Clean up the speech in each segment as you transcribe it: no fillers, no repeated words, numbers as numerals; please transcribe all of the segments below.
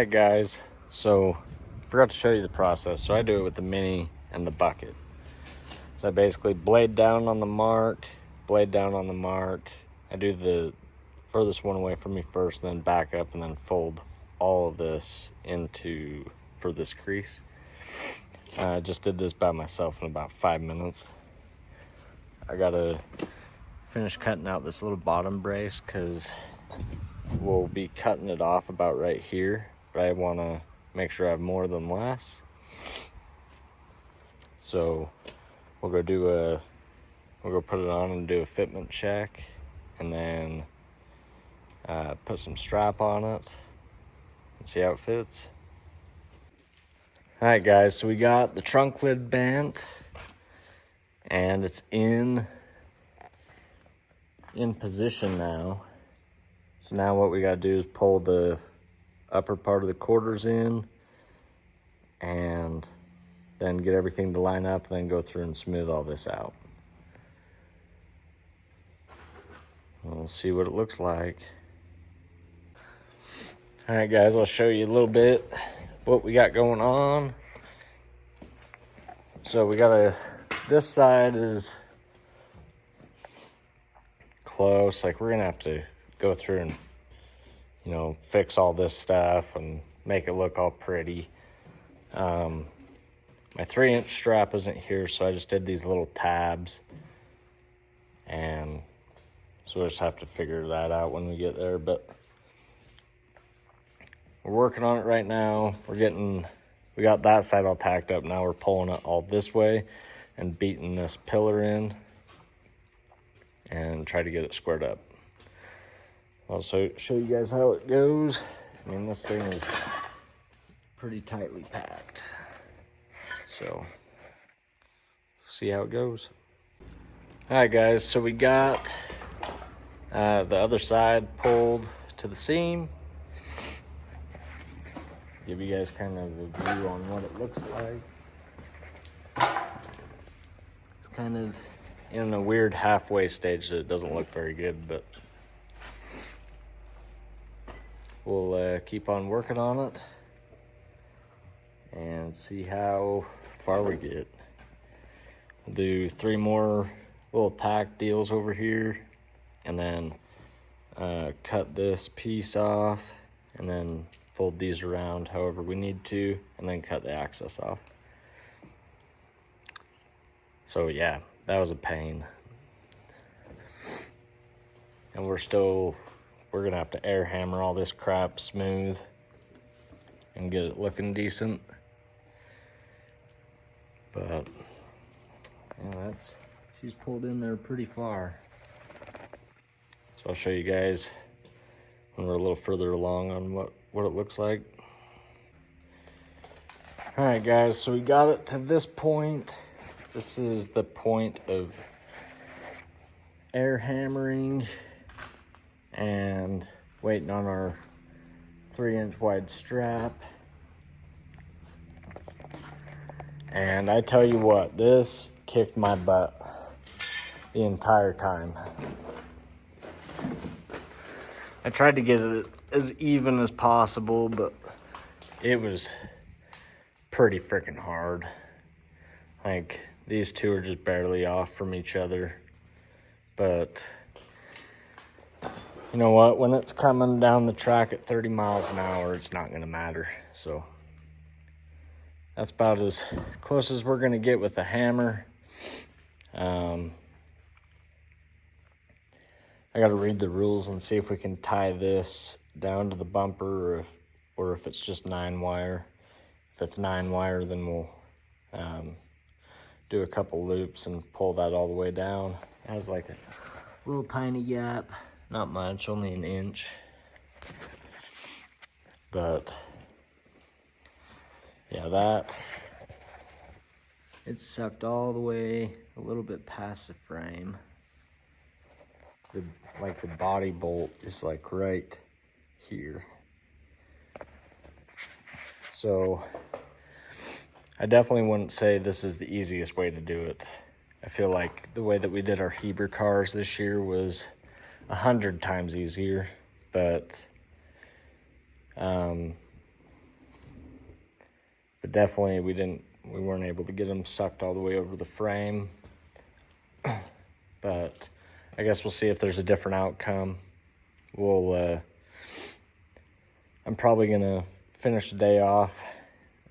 Alright guys, so I forgot to show you the process. So I do it with the mini and the bucket. So I basically blade down on the mark, blade down on the mark. I do the furthest one away from me first, then back up and then fold all of this into for this crease. I just did this by myself in about 5 minutes. I gotta finish cutting out this little bottom brace because we'll be cutting it off about right here, but I want to make sure I have more than less. So we'll go put it on and do a fitment check, and then put some strap on it and see how it fits. All right guys, so we got the trunk lid bent and it's in position now. So now what we gotta do is pull the upper part of the quarters in and then get everything to line up, and then go through and smooth all this out. We'll see what it looks like. All right guys, I'll show you a little bit what we got going on. So we got this side is close. Like, we're gonna have to go through and, you know, fix all this stuff and make it look all pretty. My 3-inch strap isn't here, so I just did these little tabs, and so we'll just have to figure that out when we get there. But we're working on it right now. We got that side all tacked up. Now we're pulling it all this way and beating this pillar in and try to get it squared up. I'll show you guys how it goes. I mean, this thing is pretty tightly packed. So, see how it goes. All right guys, so we got the other side pulled to the seam. Give you guys kind of a view on what it looks like. It's kind of in a weird halfway stage that it doesn't look very good, but we'll keep on working on it and see how far we get. We'll do 3 more little tack deals over here, and then cut this piece off, and then fold these around however we need to, and then cut the access off. So yeah, that was a pain. And we're gonna have to air hammer all this crap smooth and get it looking decent. But yeah, she's pulled in there pretty far. So I'll show you guys when we're a little further along on what it looks like. All right guys, so we got it to this point. This is the point of air hammering and waiting on our 3-inch wide strap. And I tell you what, this kicked my butt the entire time. I tried to get it as even as possible, but it was pretty freaking hard. Like, these two are just barely off from each other. But you know what? When it's coming down the track at 30 miles an hour, it's not gonna matter. So that's about as close as we're gonna get with the hammer. I gotta read the rules and see if we can tie this down to the bumper, or if it's just 9-wire. If it's 9-wire, then we'll do a couple loops and pull that all the way down. It has like a little tiny gap, not much, only 1 inch. But yeah, it's sucked all the way a little bit past the frame. The body bolt is like right here. So I definitely wouldn't say this is the easiest way to do it. I feel like the way that we did our Heber cars this year was 100 times easier, but but definitely we weren't able to get them sucked all the way over the frame. But I guess we'll see if there's a different outcome. I'm probably gonna finish the day off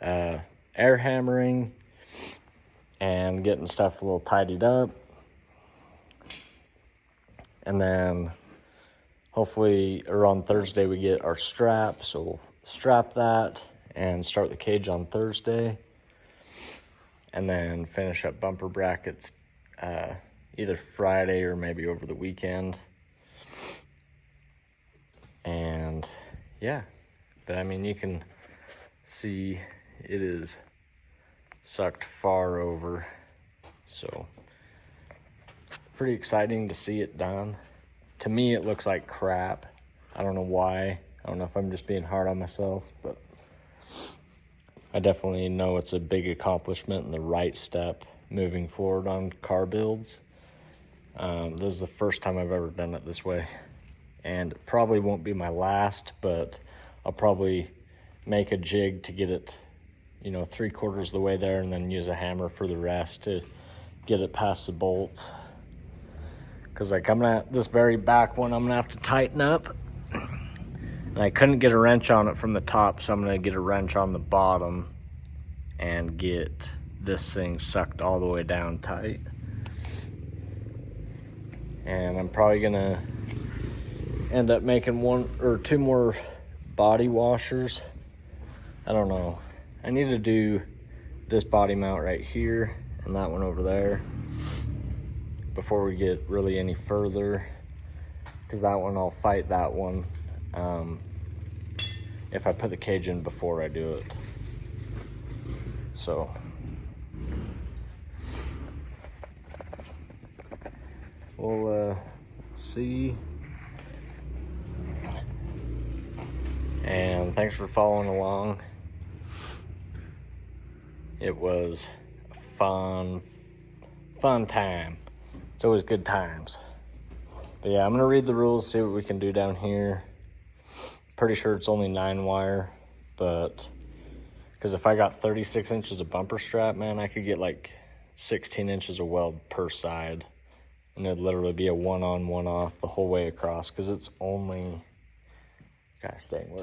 air hammering and getting stuff a little tidied up, and then hopefully on Thursday we get our strap, so we'll strap that and start the cage on Thursday, and then finish up bumper brackets either Friday or maybe over the weekend. And yeah, but I mean, you can see it is sucked far over, so pretty exciting to see it done. To me, it looks like crap. I don't know why. I don't know if I'm just being hard on myself, but I definitely know it's a big accomplishment and the right step moving forward on car builds. This is the first time I've ever done it this way, and it probably won't be my last, but I'll probably make a jig to get it, 3/4 of the way there, and then use a hammer for the rest to get it past the bolts. Because this very back one, I'm gonna have to tighten up, and I couldn't get a wrench on it from the top, so I'm gonna get a wrench on the bottom and get this thing sucked all the way down tight. And I'm probably gonna end up making 1 or 2 more body washers. I don't know. I need to do this body mount right here and that one over there before we get really any further, because that one, I'll fight that one if I put the cage in before I do it. So we'll see. And thanks for following along. It was a fun time. It's always good times. But yeah, I'm gonna read the rules, see what we can do down here. Pretty sure it's only 9 wire, but because if I got 36 inches of bumper strap, man, I could get like 16 inches of weld per side, and it'd literally be a 1 on 1 off the whole way across, because it's only, gosh dang,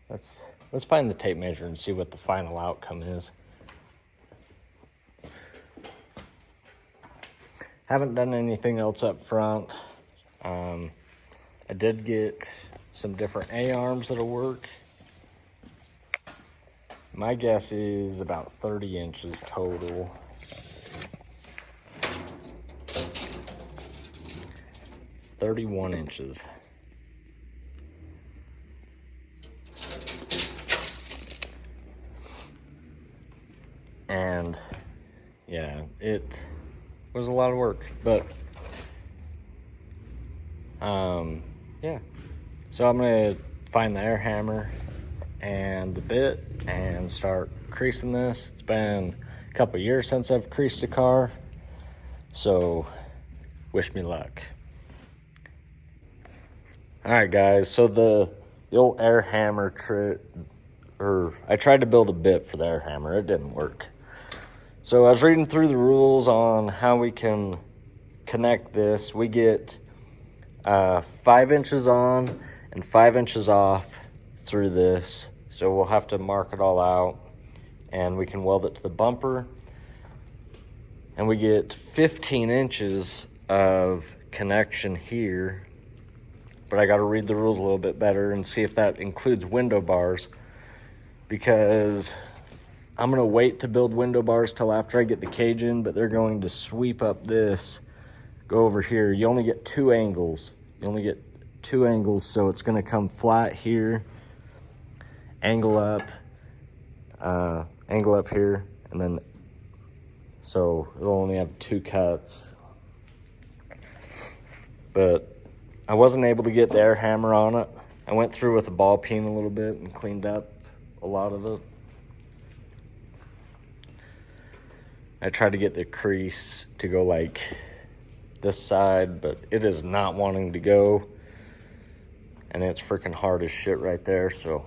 let's find the tape measure and see what the final outcome is. Haven't done anything else up front. I did get some different A-arms that'll work. My guess is about 30 inches total. $31 inches. And yeah, it was a lot of work, but yeah. So I'm gonna find the air hammer and the bit and start creasing this. It's been a couple years since I've creased a car, so wish me luck. All right, guys, so the old air hammer trick, or I tried to build a bit for the air hammer. It didn't work. So I was reading through the rules on how we can connect this. We get 5 inches on and 5 inches off through this. So we'll have to mark it all out, and we can weld it to the bumper. And we get 15 inches of connection here, but I got to read the rules a little bit better and see if that includes window bars, because I'm gonna wait to build window bars till after I get the cage in, but they're going to sweep up this, go over here. You only get 2 angles. So it's gonna come flat here, angle up here, and then, so it'll only have 2 cuts. But I wasn't able to get the air hammer on it. I went through with a ball peen a little bit and cleaned up a lot of it. I tried to get the crease to go like this side, but it is not wanting to go. And it's freaking hard as shit right there, so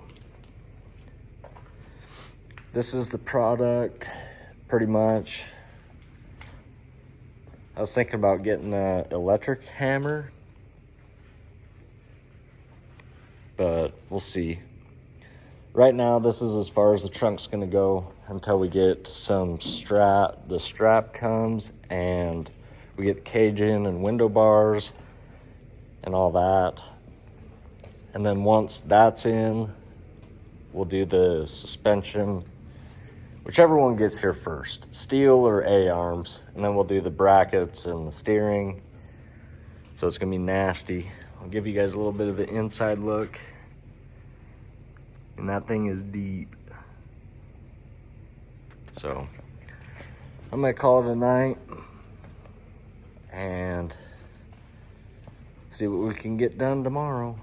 this is the product, pretty much. I was thinking about getting an electric hammer, but we'll see. Right now, this is as far as the trunk's gonna go until we get some strap. The strap comes and we get the cage in and window bars and all that. And then once that's in, we'll do the suspension, whichever one gets here first, steel or A-arms, and then we'll do the brackets and the steering. So it's gonna be nasty. I'll give you guys a little bit of an inside look. And that thing is deep. So I'm gonna call it a night and see what we can get done tomorrow.